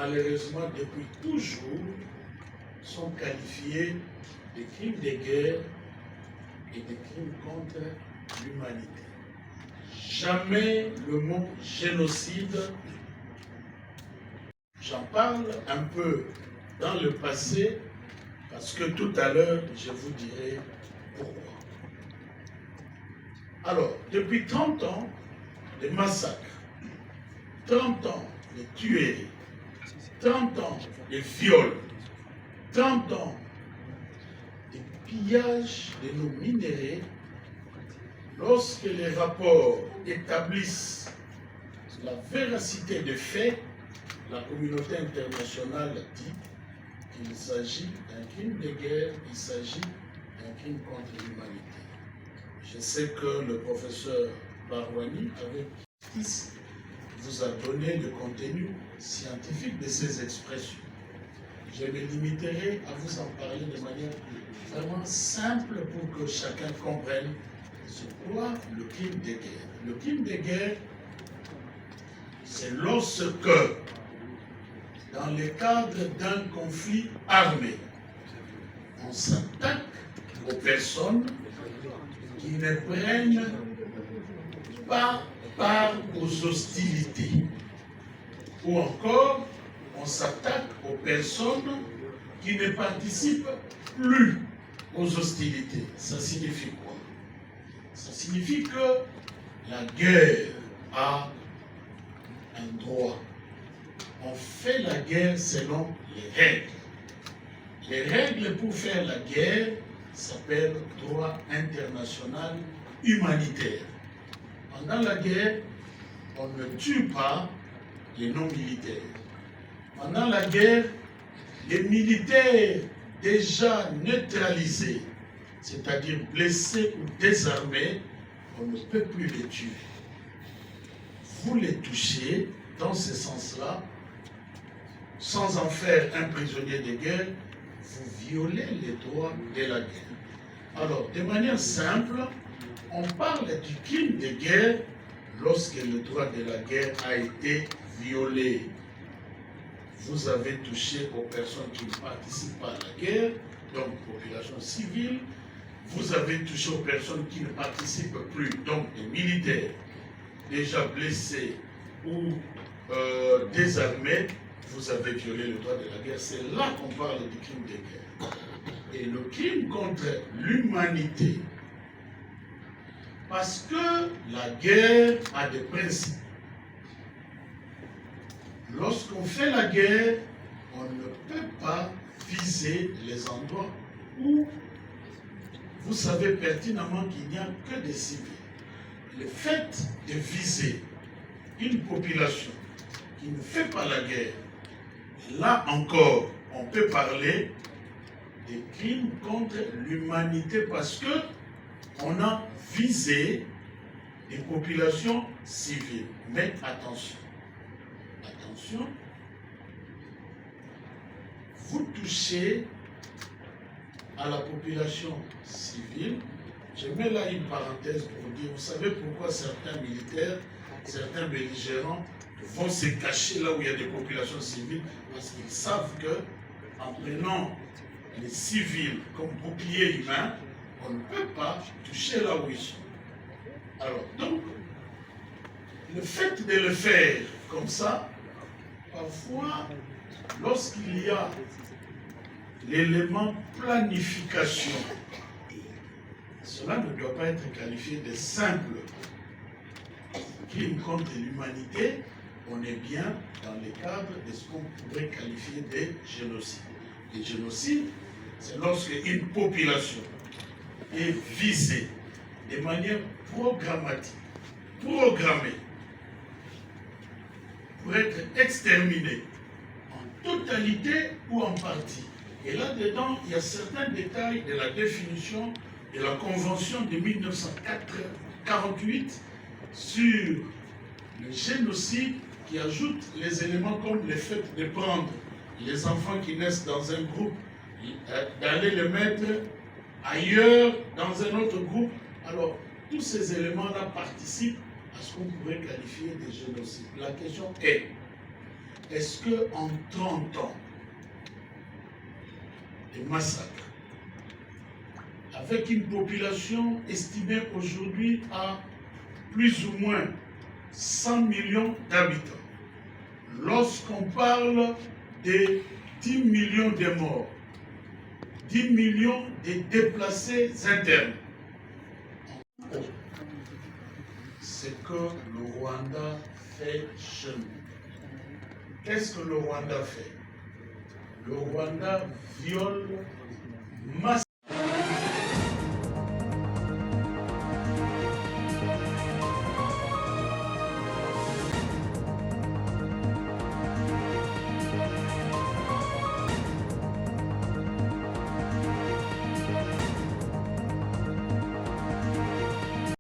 malheureusement, depuis toujours, sont qualifiés de crimes de guerre et de crimes contre l'humanité. Jamais le mot génocide, j'en parle un peu dans le passé, parce que tout à l'heure, je vous dirai pourquoi. Alors, depuis 30 ans, les massacres, 30 ans de tueries, 30 ans de viols, 30 ans de pillage de nos minéraux, lorsque les rapports établissent la véracité des faits, la communauté internationale dit qu'il s'agit d'un crime de guerre, il s'agit d'un crime contre l'humanité. Je sais que le professeur Barouani, avec justice, vous a donné le contenu scientifique de ces expressions. Je me limiterai à vous en parler de manière vraiment simple pour que chacun comprenne c'est quoi le crime de guerre. Le crime de guerre, c'est lorsque, dans le cadre d'un conflit armé, on s'attaque aux personnes qui ne prennent pas part aux hostilités. Ou encore, on s'attaque aux personnes qui ne participent plus aux hostilités. Ça signifie quoi? Ça signifie que la guerre a un droit. On fait la guerre selon les règles. Les règles pour faire la guerre s'appellent droit international humanitaire. Pendant la guerre, on ne tue pas les non-militaires. Pendant la guerre, les militaires déjà neutralisés, c'est-à-dire blessés ou désarmés, on ne peut plus les tuer. Vous les touchez dans ce sens-là, sans en faire un prisonnier de guerre, vous violez les droits de la guerre. Alors, de manière simple, on parle du crime de guerre lorsque le droit de la guerre a été violé. Vous avez touché aux personnes qui ne participent pas à la guerre, donc population civile. Vous avez touché aux personnes qui ne participent plus, donc des militaires déjà blessés ou désarmés. Vous avez violé le droit de la guerre. C'est là qu'on parle du crime de guerre. Et le crime contre l'humanité, parce que la guerre a des principes. Lorsqu'on fait la guerre, on ne peut pas viser les endroits où vous savez pertinemment qu'il n'y a que des civils. Le fait de viser une population qui ne fait pas la guerre, là encore, on peut parler des crimes contre l'humanité parce que on a visé des populations civiles. Mais attention, attention, vous touchez à la population civile. Je mets là une parenthèse pour dire, vous savez pourquoi certains militaires, certains belligérants vont se cacher là où il y a des populations civiles, parce qu'ils savent que en prenant les civils comme bouclier humain, on ne peut pas toucher là où ils sont. Alors, donc, le fait de le faire comme ça, parfois, lorsqu'il y a l'élément planification, cela ne doit pas être qualifié de simple crime contre l'humanité. On est bien dans le cadre de ce qu'on pourrait qualifier de génocide. Le génocide, c'est lorsque une population est visée de manière programmatique, programmée, pour être exterminée en totalité ou en partie. Et là-dedans, il y a certains détails de la définition de la Convention de 1948 sur le génocide qui ajoute les éléments comme le fait de prendre les enfants qui naissent dans un groupe, d'aller les mettre ailleurs dans un autre groupe. Alors, tous ces éléments-là participent à ce qu'on pourrait qualifier de génocide. La question est, est-ce qu'en 30 ans de massacres, avec une population estimée aujourd'hui à plus ou moins 100 millions d'habitants, lorsqu'on parle de 10 millions de morts, 10 millions de déplacés internes, ce que le Rwanda fait chez nous. Qu'est-ce que le Rwanda fait? Le Rwanda viole massivement